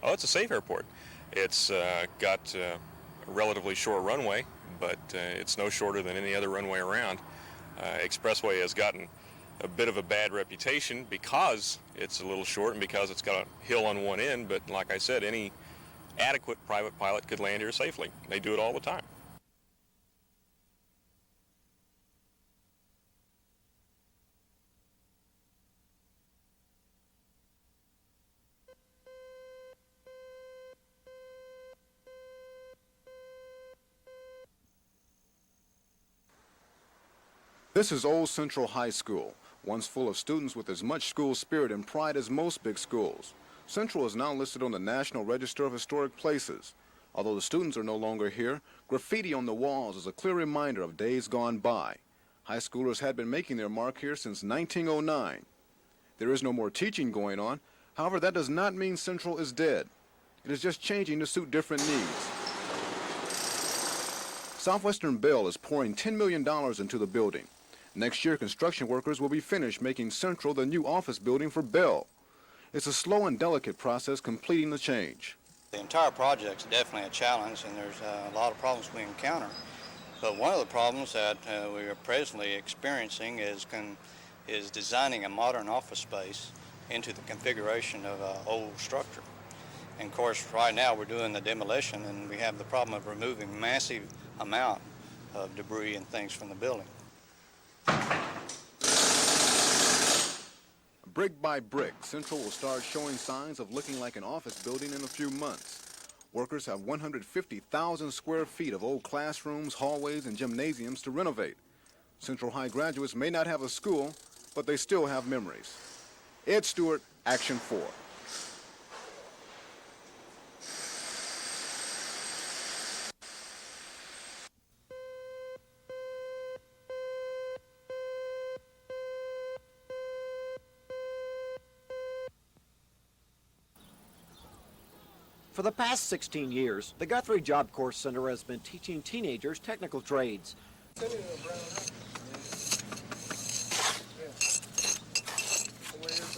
Oh, it's a safe airport. It's got a relatively short runway, but it's no shorter than any other runway around. Expressway has gotten a bit of a bad reputation because it's a little short and because it's got a hill on one end, but like I said, any adequate private pilot could land here safely. They do it all the time. This is Old Central High School, once full of students with as much school spirit and pride as most big schools. Central is now listed on the National Register of Historic Places. Although the students are no longer here, graffiti on the walls is a clear reminder of days gone by. High schoolers had been making their mark here since 1909. There is no more teaching going on. However, that does not mean Central is dead. It is just changing to suit different needs. Southwestern Bell is pouring $10 million into the building. Next year, construction workers will be finished making Central the new office building for Bell. It's a slow and delicate process completing the change. The entire project is definitely a challenge, and there's a lot of problems we encounter. But one of the problems that we are presently experiencing is designing a modern office space into the configuration of an old structure. And of course, right now we're doing the demolition, and we have the problem of removing massive amount of debris and things from the building. Brick by brick, Central will start showing signs of looking like an office building in a few months. Workers have 150,000 square feet of old classrooms, hallways, and gymnasiums to renovate. Central High graduates may not have a school, but they still have memories. Ed Stewart, Action 4. For the past 16 years, the Guthrie Job Corps Center has been teaching teenagers technical trades.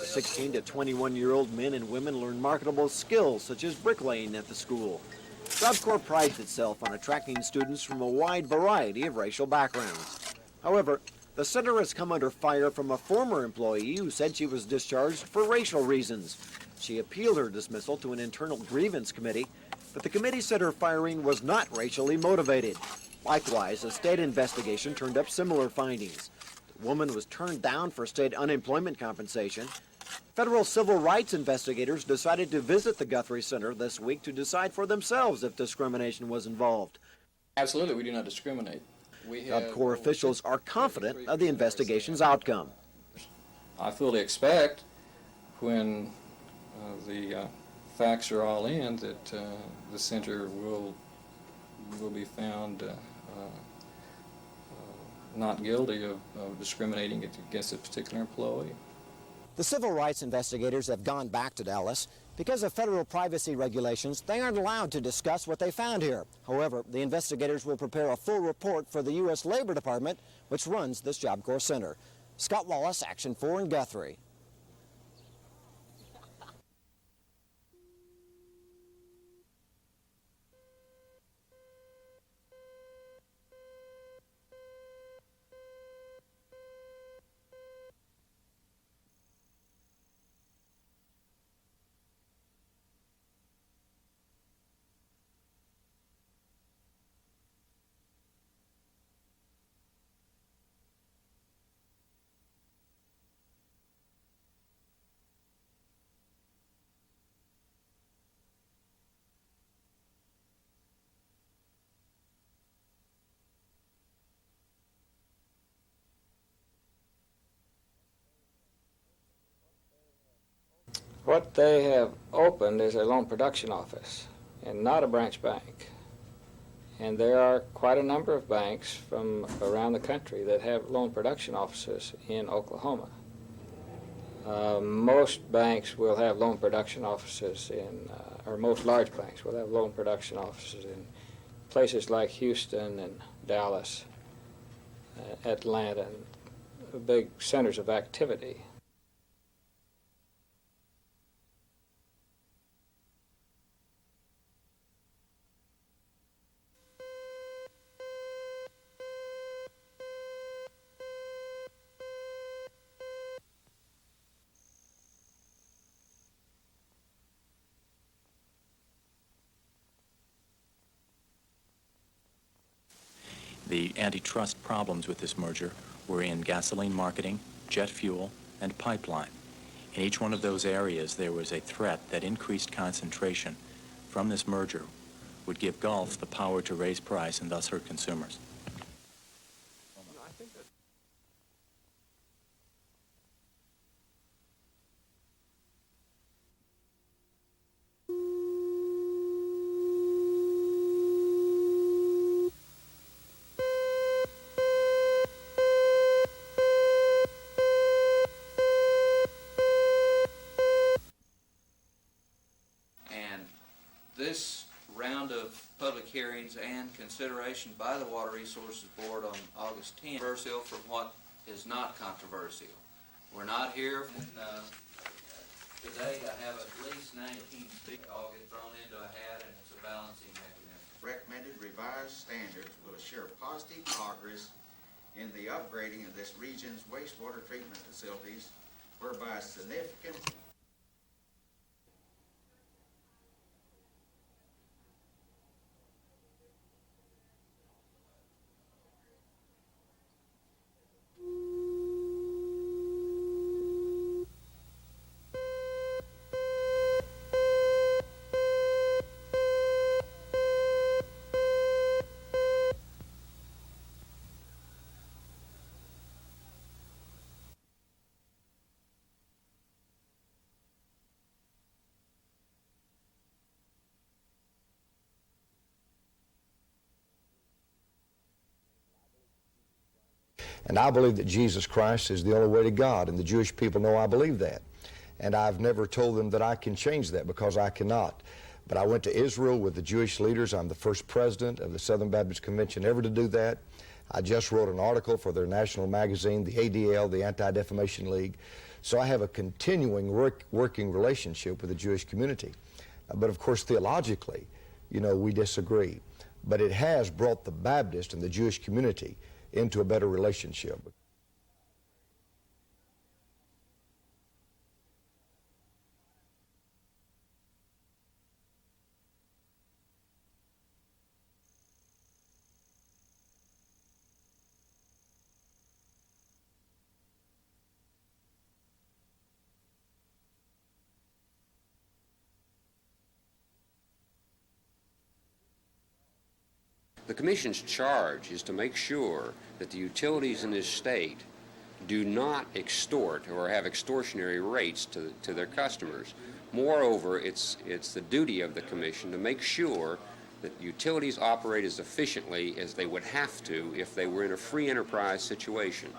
16 to 21-year-old men and women learn marketable skills such as bricklaying at the school. Job Corps prides itself on attracting students from a wide variety of racial backgrounds. However, the center has come under fire from a former employee who said she was discharged for racial reasons. She appealed her dismissal to an internal grievance committee, but the committee said her firing was not racially motivated. Likewise, a state investigation turned up similar findings. The woman was turned down for state unemployment compensation. Federal civil rights investigators decided to visit the Guthrie Center this week to decide for themselves if discrimination was involved. Absolutely, we do not discriminate. Job Corps officials are confident of the investigation's outcome. I fully expect when the facts are all in that the center will be found not guilty of discriminating against a particular employee. The civil rights investigators have gone back to Dallas. Because of federal privacy regulations, they aren't allowed to discuss what they found here. However, the investigators will prepare a full report for the U.S. Labor Department, which runs this Job Corps Center. Scott Wallace, Action 4 in Guthrie. What they have opened is a loan production office and not a branch bank. And there are quite a number of banks from around the country that have loan production offices in Oklahoma. Most banks will have loan production offices in, or most large banks will have loan production offices in places like Houston and Dallas, Atlanta, and big centers of activity. The antitrust problems with this merger were in gasoline marketing, jet fuel, and pipeline. In each one of those areas, there was a threat that increased concentration from this merger would give Gulf the power to raise price and thus hurt consumers. This round of public hearings and consideration by the Water Resources Board on August 10th controversial from what is not controversial. We're not here. Today I have at least 19 speakers. All get thrown into a hat and it's a balancing mechanism. Recommended revised standards will assure positive progress in the upgrading of this region's wastewater treatment facilities, whereby significant And I believe that Jesus Christ is the only way to God, and the Jewish people know I believe that. And I've never told them that I can change that, because I cannot. But I went to Israel with the Jewish leaders. I'm the first president of the Southern Baptist Convention ever to do that. I just wrote an article for their national magazine, the ADL, the Anti-Defamation League. So I have a continuing working relationship with the Jewish community. But of course, theologically, you know, we disagree. But it has brought the Baptist and the Jewish community into a better relationship. The Commission's charge is to make sure that the utilities in this state do not extort or have extortionary rates to their customers. Moreover, it's the duty of the Commission to make sure that utilities operate as efficiently as they would have to if they were in a free enterprise situation.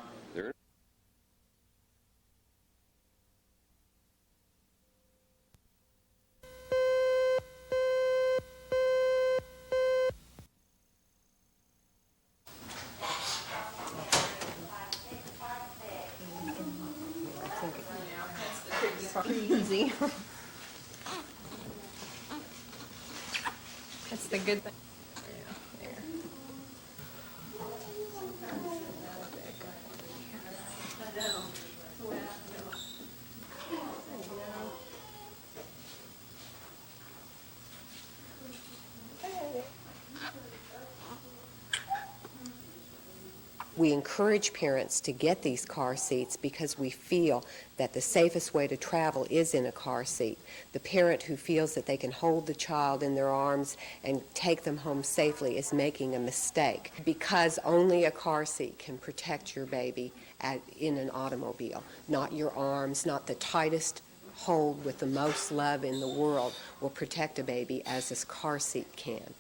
Easy. That's the good thing. Yeah, there. We encourage parents to get these car seats because we feel that the safest way to travel is in a car seat. The parent who feels that they can hold the child in their arms and take them home safely is making a mistake, because only a car seat can protect your baby in an automobile. Not your arms, not the tightest hold with the most love in the world will protect a baby as this car seat can.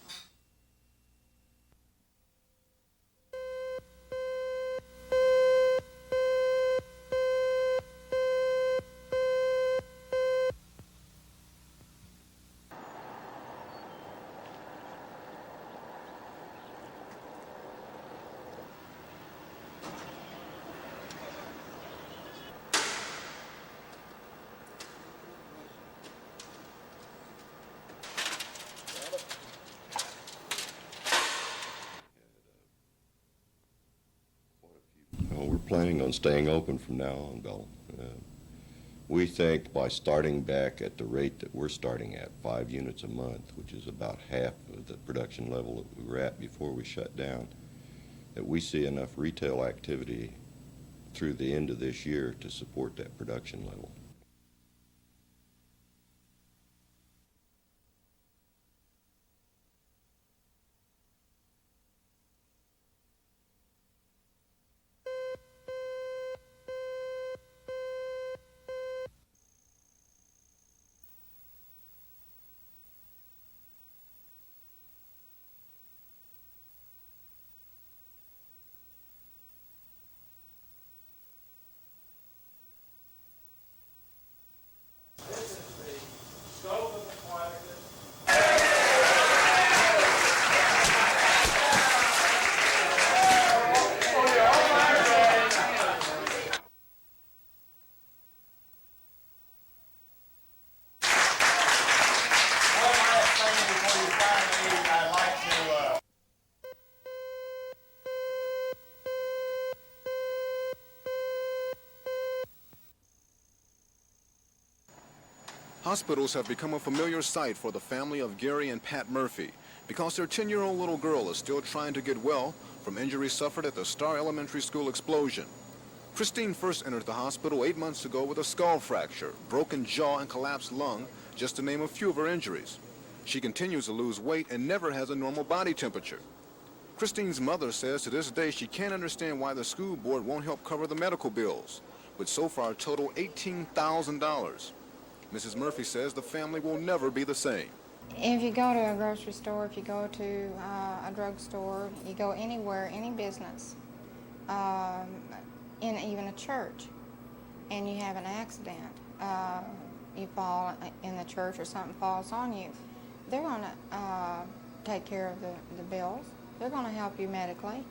We're planning on staying open from now on, Bell. We think by starting back at the rate that we're starting at, 5 units a month, which is about half of the production level that we were at before we shut down, that we see enough retail activity through the end of this year to support that production level. Hospitals have become a familiar sight for the family of Gary and Pat Murphy because their 10-year-old little girl is still trying to get well from injuries suffered at the Star Elementary School explosion. Christine first entered the hospital 8 months ago with a skull fracture, broken jaw, and collapsed lung, just to name a few of her injuries. She continues to lose weight and never has a normal body temperature. Christine's mother says to this day she can't understand why the school board won't help cover the medical bills, which so far total $18,000. Mrs. Murphy says the family will never be the same. If you go to a grocery store, if you go to a drugstore, you go anywhere, any business, in even a church, and you have an accident, you fall in the church or something falls on you, they're going to take care of the bills. They're going to help you medically.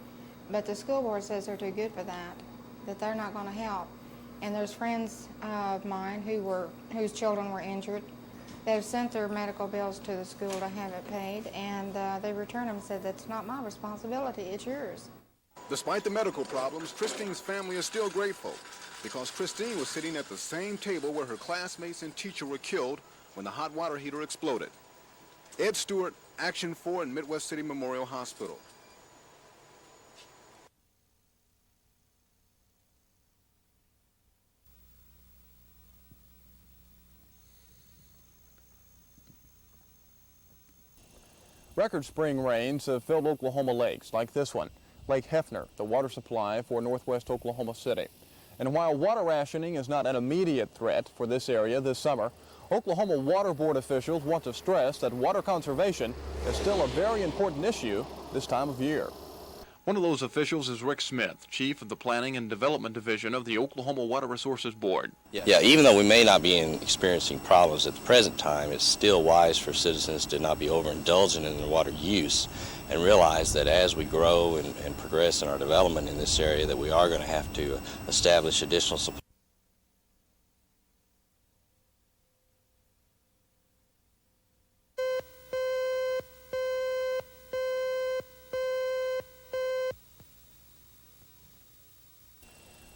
But the school board says they're too good for that they're not going to help. And there's friends of mine whose children were injured. They've sent their medical bills to the school to have it paid, and they returned them and said, that's not my responsibility, it's yours. Despite the medical problems, Christine's family is still grateful because Christine was sitting at the same table where her classmates and teacher were killed when the hot water heater exploded. Ed Stewart, Action 4 in Midwest City Memorial Hospital. Record spring rains have filled Oklahoma lakes like this one, Lake Hefner, the water supply for northwest Oklahoma City. And while water rationing is not an immediate threat for this area this summer, Oklahoma Water Board officials want to stress that water conservation is still a very important issue this time of year. One of those officials is Rick Smith, Chief of the Planning and Development Division of the Oklahoma Water Resources Board. Yeah, even though we may not be experiencing problems at the present time, it's still wise for citizens to not be overindulgent in their water use and realize that as we grow and progress in our development in this area, that we are going to have to establish additional supply.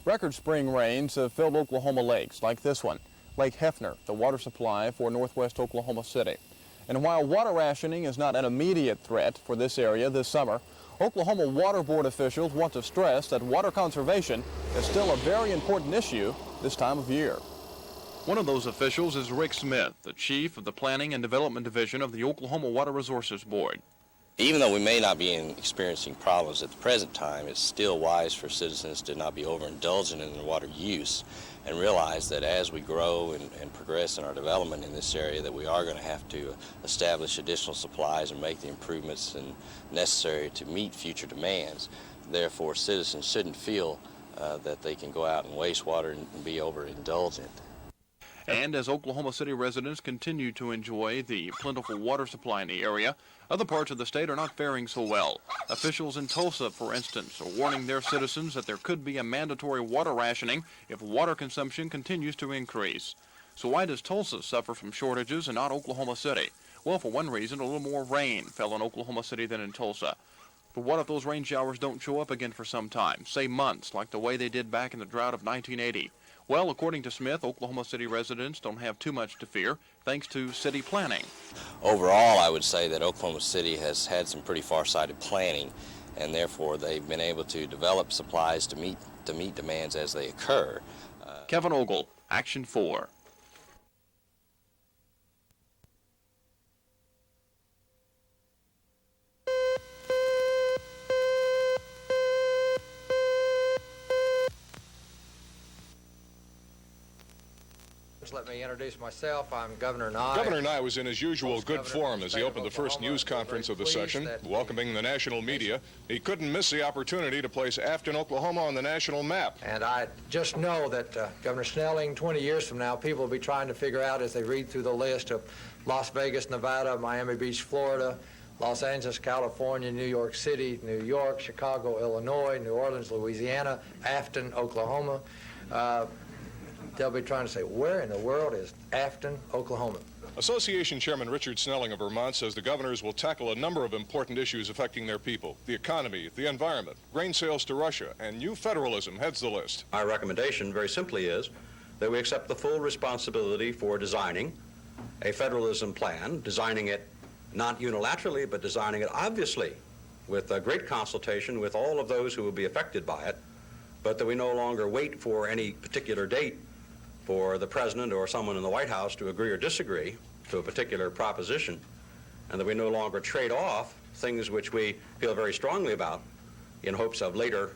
Record spring rains have filled Oklahoma lakes like this one, Lake Hefner, the water supply for northwest Oklahoma City. And while water rationing is not an immediate threat for this area this summer, Oklahoma Water Board officials want to stress that water conservation is still a very important issue this time of year. One of those officials is Rick Smith, the Chief of the Planning and Development Division of the Oklahoma Water Resources Board. Even though we may not be experiencing problems at the present time, it's still wise for citizens to not be overindulgent in their water use and realize that as we grow and progress in our development in this area, that we are going to have to establish additional supplies and make the improvements necessary to meet future demands. Therefore, citizens shouldn't feel that they can go out and waste water and be overindulgent. And as Oklahoma City residents continue to enjoy the plentiful water supply in the area, other parts of the state are not faring so well. Officials in Tulsa, for instance, are warning their citizens that there could be a mandatory water rationing if water consumption continues to increase. So why does Tulsa suffer from shortages and not Oklahoma City? Well, for one reason, a little more rain fell in Oklahoma City than in Tulsa. But what if those rain showers don't show up again for some time, say months, like the way they did back in the drought of 1980? Well, according to Smith, Oklahoma City residents don't have too much to fear, thanks to city planning. Overall, I would say that Oklahoma City has had some pretty far-sighted planning, and therefore they've been able to develop supplies to meet demands as they occur. Kevin Ogle, Action 4. Let me introduce myself. I'm Governor Nigh. Governor Nigh was in his usual good form as he opened the first news conference of the session, welcoming the national media. He couldn't miss the opportunity to place Afton, Oklahoma on the national map. And I just know that Governor Snelling, 20 years from now, people will be trying to figure out as they read through the list of Las Vegas, Nevada, Miami Beach, Florida, Los Angeles, California, New York City, New York, Chicago, Illinois, New Orleans, Louisiana, Afton, Oklahoma. They'll be trying to say, where in the world is Afton, Oklahoma? Association Chairman Richard Snelling of Vermont says the governors will tackle a number of important issues affecting their people: the economy, the environment, grain sales to Russia, and new federalism heads the list. Our recommendation very simply is that we accept the full responsibility for designing a federalism plan, designing it not unilaterally, but designing it obviously with a great consultation with all of those who will be affected by it, but that we no longer wait for any particular date for the President or someone in the White House to agree or disagree to a particular proposition, and that we no longer trade off things which we feel very strongly about in hopes of later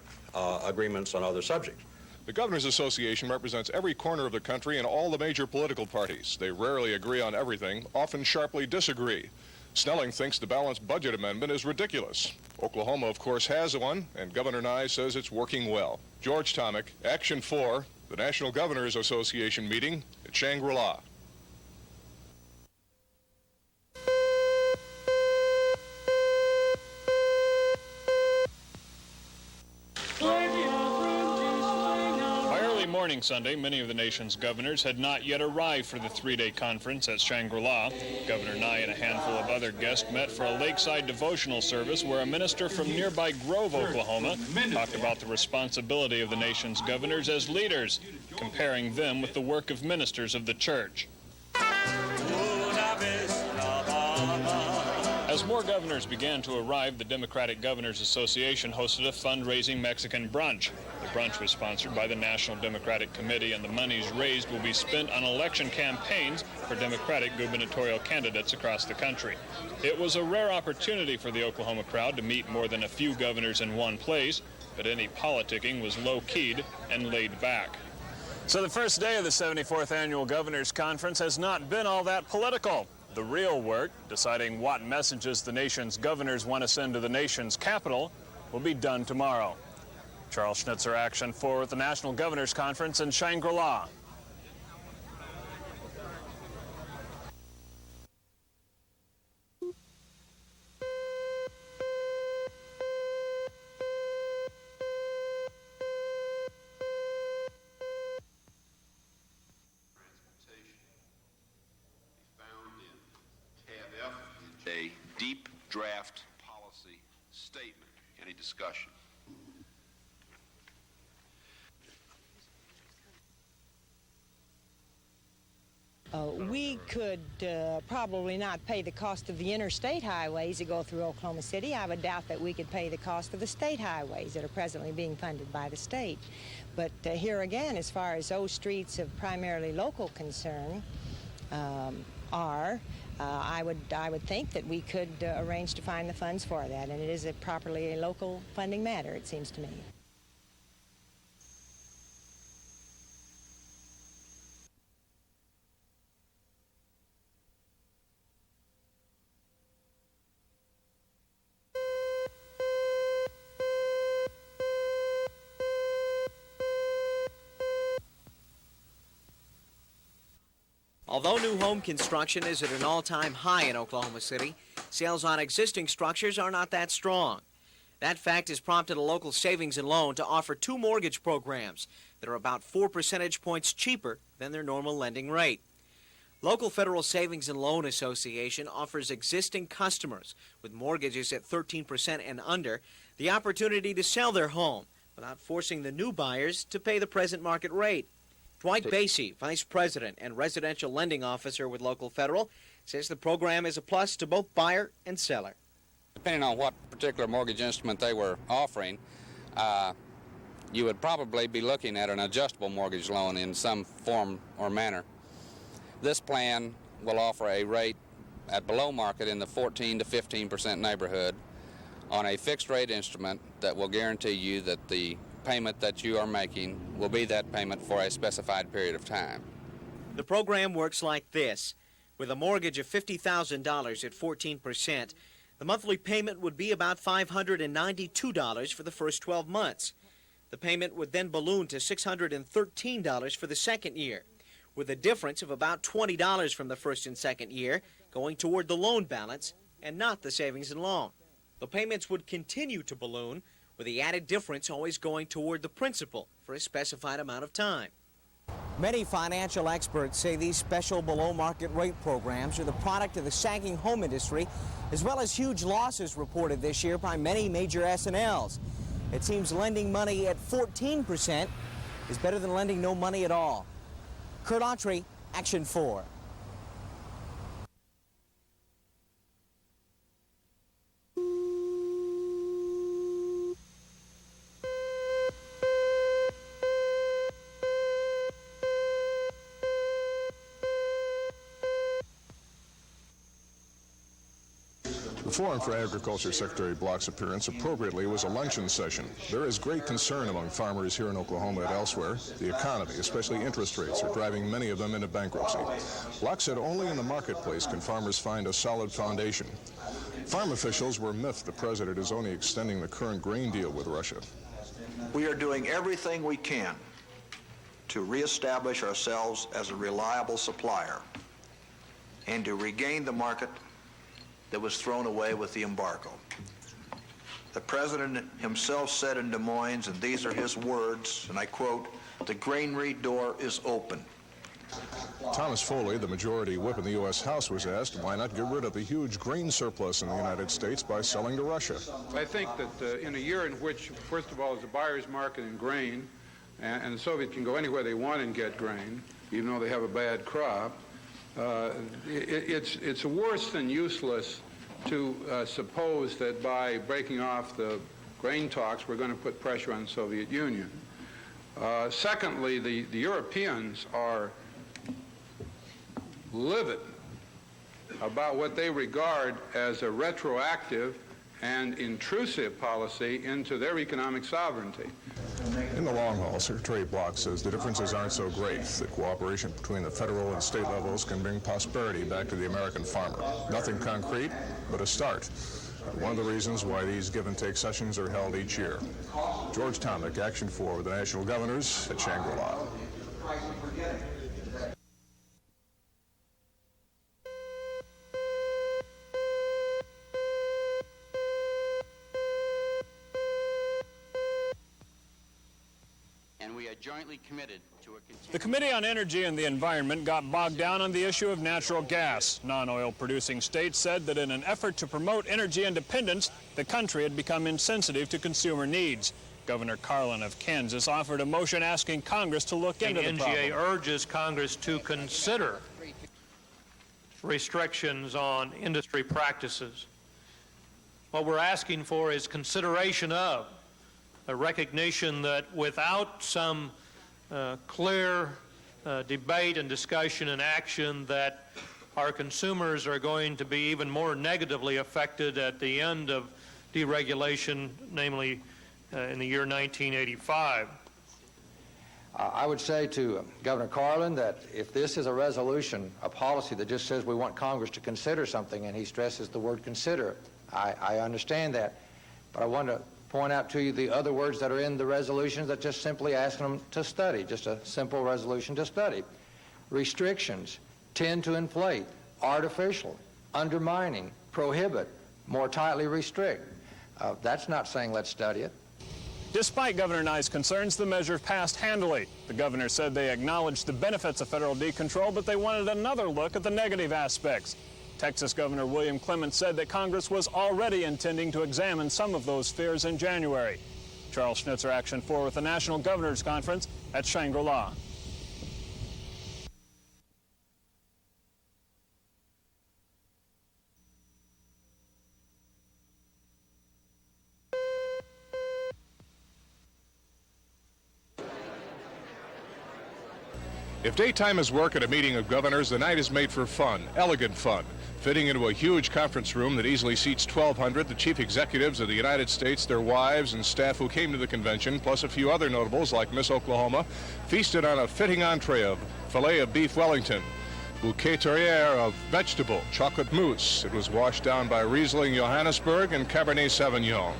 agreements on other subjects. The Governors Association represents every corner of the country and all the major political parties. They rarely agree on everything, often sharply disagree. Snelling thinks the balanced budget amendment is ridiculous. Oklahoma, of course, has one, and Governor Nigh says it's working well. George Tomic, Action 4, the National Governors Association meeting at Shangri-La. By early morning Sunday, many of the nation's governors had not yet arrived for the three-day conference at Shangri-La. Governor Nigh and a handful of other guests met for a Lakeside Devotional Service where a minister from nearby Grove, Oklahoma, talked about the responsibility of the nation's governors as leaders, comparing them with the work of ministers of the church. As more governors began to arrive, the Democratic Governors Association hosted a fundraising Mexican brunch. The brunch was sponsored by the National Democratic Committee, and the monies raised will be spent on election campaigns for Democratic gubernatorial candidates across the country. It was a rare opportunity for the Oklahoma crowd to meet more than a few governors in one place, but any politicking was low-keyed and laid back. So the first day of the 74th Annual Governors Conference has not been all that political. The real work, deciding what messages the nation's governors want to send to the nation's capital, will be done tomorrow. Charles Schnitzer, Action 4 at the National Governors Conference in Shangri-La. A deep draft policy statement. Any discussion? We could probably not pay the cost of the interstate highways that go through Oklahoma City. I would doubt that we could pay the cost of the state highways that are presently being funded by the state. But here again, as far as those streets of primarily local concern I would think that we could arrange to find the funds for that, and it is properly a local funding matter, it seems to me. Although new home construction is at an all-time high in Oklahoma City, sales on existing structures are not that strong. That fact has prompted a local savings and loan to offer two mortgage programs that are about 4 percentage points cheaper than their normal lending rate. Local Federal Savings and Loan Association offers existing customers with mortgages at 13% and under the opportunity to sell their home without forcing the new buyers to pay the present market rate. Dwight Basie, Vice President and Residential Lending Officer with Local Federal, says the program is a plus to both buyer and seller. Depending on what particular mortgage instrument they were offering, you would probably be looking at an adjustable mortgage loan in some form or manner. This plan will offer a rate at below market in the 14 to 15% neighborhood on a fixed rate instrument that will guarantee you that the payment that you are making will be that payment for a specified period of time. The program works like this. With a mortgage of $50,000 at 14%, the monthly payment would be about $592 for the first 12 months. The payment would then balloon to $613 for the second year, with a difference of about $20 from the first and second year going toward the loan balance and not the savings and loan. The payments would continue to balloon, with the added difference always going toward the principal for a specified amount of time. Many financial experts say these special below-market rate programs are the product of the sagging home industry, as well as huge losses reported this year by many major S&Ls. It seems lending money at 14% is better than lending no money at all. Kurt Autry, Action 4. The Forum for Agriculture Secretary Block's appearance appropriately was a luncheon session. There is great concern among farmers here in Oklahoma and elsewhere. The economy, especially interest rates, are driving many of them into bankruptcy. Block said only in the marketplace can farmers find a solid foundation. Farm officials were miffed the president is only extending the current grain deal with Russia. We are doing everything we can to reestablish ourselves as a reliable supplier and to regain the market that was thrown away with the embargo. The president himself said in Des Moines, and these are his words, and I quote, "The granary door is open." Thomas Foley, the majority whip in the U.S. House, was asked why not get rid of the huge grain surplus in the United States by selling to Russia. I think that in a year in which, first of all, is a buyer's market in grain, and the Soviets can go anywhere they want and get grain, even though they have a bad crop, it's worse than useless to suppose that by breaking off the grain talks we're going to put pressure on the Soviet Union. Secondly, the Europeans are livid about what they regard as a retroactive and intrusive policy into their economic sovereignty. In the long haul, Secretary Block says the differences aren't so great. The cooperation between the federal and state levels can bring prosperity back to the American farmer. Nothing concrete, but a start. One of the reasons why these give-and-take sessions are held each year. George Tomick, Action 4 with the National Governors at Shangri-La. Jointly committed to a The Committee on Energy and the Environment got bogged down on the issue of natural gas. Non-oil producing states said that in an effort to promote energy independence, the country had become insensitive to consumer needs. Governor Carlin of Kansas offered a motion asking Congress to look into the problem. NGA urges Congress to consider restrictions on industry practices. What we're asking for is consideration of a recognition that without some clear debate and discussion and action, that our consumers are going to be even more negatively affected at the end of deregulation, namely in the year 1985. I would say to Governor Carlin that if this is a resolution, a policy that just says we want Congress to consider something, and he stresses the word consider, I understand that. But I want to point out to you the other words that are in the resolutions that just simply ask them to study, just a simple resolution to study. Restrictions, tend to inflate, artificial, undermining, prohibit, more tightly restrict. That's not saying let's study it. Despite Governor Nigh's concerns, the measure passed handily. The governor said they acknowledged the benefits of federal decontrol, but they wanted another look at the negative aspects. Texas Governor William Clement said that Congress was already intending to examine some of those fears in January. Charles Schnitzer, Action 4 with the National Governors Conference at Shangri-La. If daytime is work at a meeting of governors, the night is made for fun, elegant fun. Fitting into a huge conference room that easily seats 1,200, the chief executives of the United States, their wives, and staff who came to the convention, plus a few other notables like Miss Oklahoma, feasted on a fitting entree of filet of beef Wellington, bouquet terrier of vegetable, chocolate mousse. It was washed down by Riesling Johannesburg and Cabernet Sauvignon.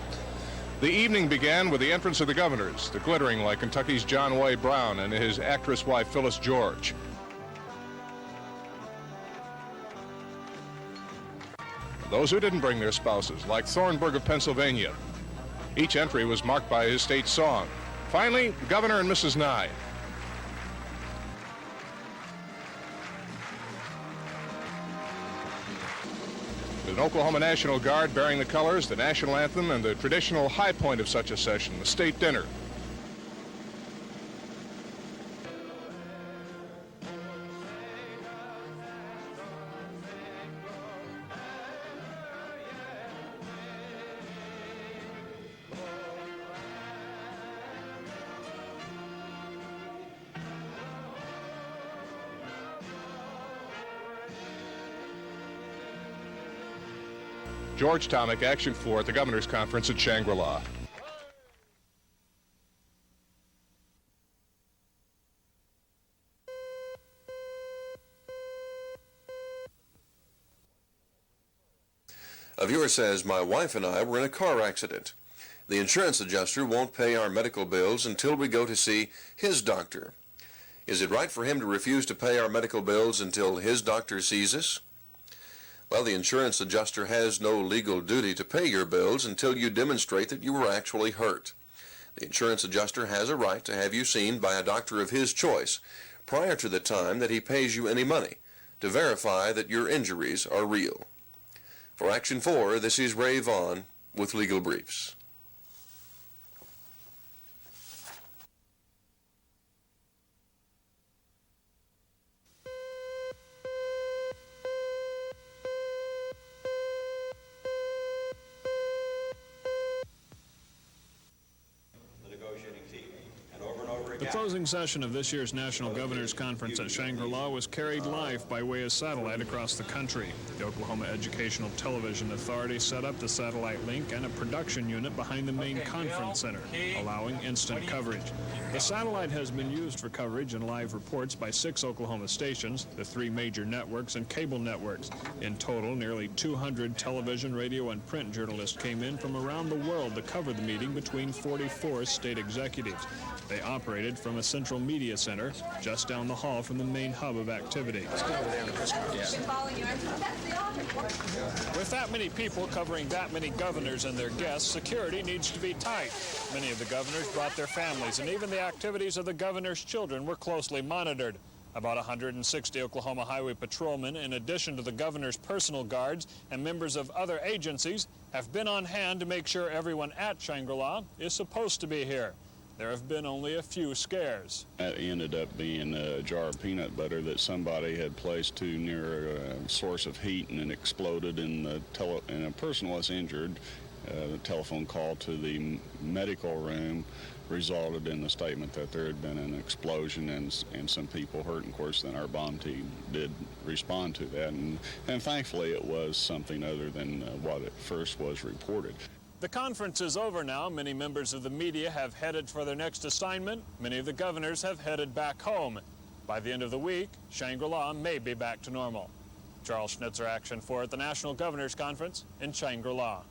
The evening began with the entrance of the governors, the glittering like Kentucky's John Way Brown and his actress wife Phyllis George. Those who didn't bring their spouses, like Thornburg of Pennsylvania. Each entry was marked by his state song. Finally, Governor and Mrs. Nigh. With an Oklahoma National Guard bearing the colors, the national anthem, and the traditional high point of such a session, the state dinner. George Tomic, Action 4 at the Governor's Conference at Shangri-La. A viewer says, my wife and I were in a car accident. The insurance adjuster won't pay our medical bills until we go to see his doctor. Is it right for him to refuse to pay our medical bills until his doctor sees us? Well, the insurance adjuster has no legal duty to pay your bills until you demonstrate that you were actually hurt. The insurance adjuster has a right to have you seen by a doctor of his choice prior to the time that he pays you any money to verify that your injuries are real. For Action 4, this is Ray Vaughn with Legal Briefs. The closing session of this year's National Governors Conference at Shangri-La was carried live by way of satellite across the country. The Oklahoma Educational Television Authority set up the satellite link and a production unit behind the main conference center, allowing instant coverage. The satellite has been used for coverage and live reports by 6 Oklahoma stations, the 3 major networks, and cable networks. In total, nearly 200 television, radio, and print journalists came in from around the world to cover the meeting between 44 state executives. They operated from a central media center just down the hall from the main hub of activity. With that many people covering that many governors and their guests, security needs to be tight. Many of the governors brought their families, and even the activities of the governor's children were closely monitored. About 160 Oklahoma Highway patrolmen, in addition to the governor's personal guards and members of other agencies, have been on hand to make sure everyone at Shangri-La is supposed to be here. There have been only a few scares. That ended up being a jar of peanut butter that somebody had placed too near a source of heat, and it exploded, and a person was injured. The telephone call to the medical room resulted in the statement that there had been an explosion and some people hurt. And of course, then our bomb team did respond to that, and thankfully it was something other than what at first was reported. The conference is over now. Many members of the media have headed for their next assignment. Many of the governors have headed back home. By the end of the week, Shangri-La may be back to normal. Charles Schnitzer, Action 4 at the National Governors Conference in Shangri-La.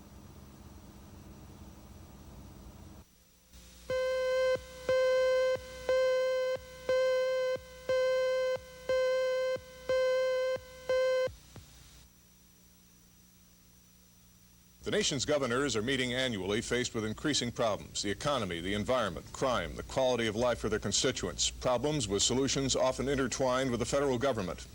The nation's governors are meeting annually, faced with increasing problems: the economy, the environment, crime, the quality of life for their constituents, problems with solutions often intertwined with the federal government.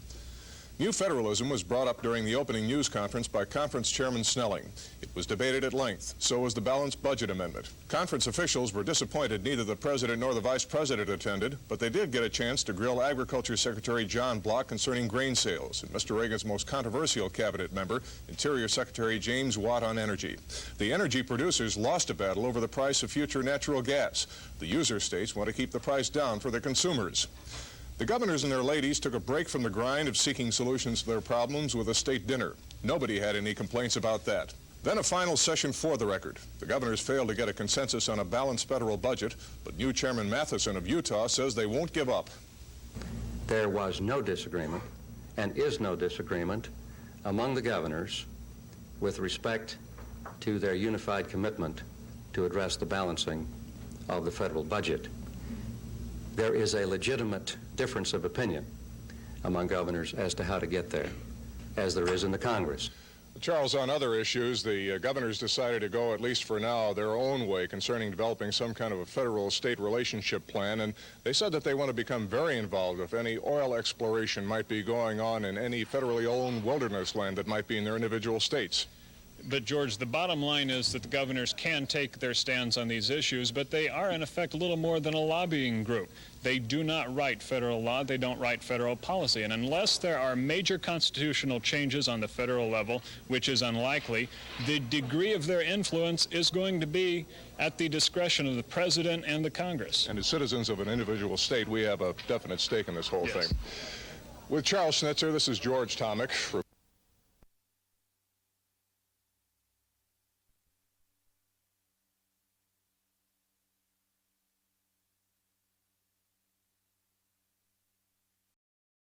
New federalism was brought up during the opening news conference by Conference Chairman Snelling. It was debated at length. So was the balanced budget amendment. Conference officials were disappointed neither the president nor the vice president attended, but they did get a chance to grill Agriculture Secretary John Block concerning grain sales, and Mr. Reagan's most controversial cabinet member, Interior Secretary James Watt, on energy. The energy producers lost a battle over the price of future natural gas. The user states want to keep the price down for their consumers. The governors and their ladies took a break from the grind of seeking solutions to their problems with a state dinner. Nobody had any complaints about that. Then a final session for the record. The governors failed to get a consensus on a balanced federal budget, but new Chairman Matheson of Utah says they won't give up. There was no disagreement, and is no disagreement, among the governors with respect to their unified commitment to address the balancing of the federal budget. There is a legitimate difference of opinion among governors as to how to get there, as there is in the Congress. Charles, on other issues, the governors decided to go, at least for now, their own way concerning developing some kind of a federal-state relationship plan, and they said that they want to become very involved if any oil exploration might be going on in any federally owned wilderness land that might be in their individual states. But, George, the bottom line is that the governors can take their stands on these issues, but they are, in effect, a little more than a lobbying group. They do not write federal law. They don't write federal policy. And unless there are major constitutional changes on the federal level, which is unlikely, the degree of their influence is going to be at the discretion of the president and the Congress. And as citizens of an individual state, we have a definite stake in this whole thing. With Charles Schnitzer, this is George Tomic.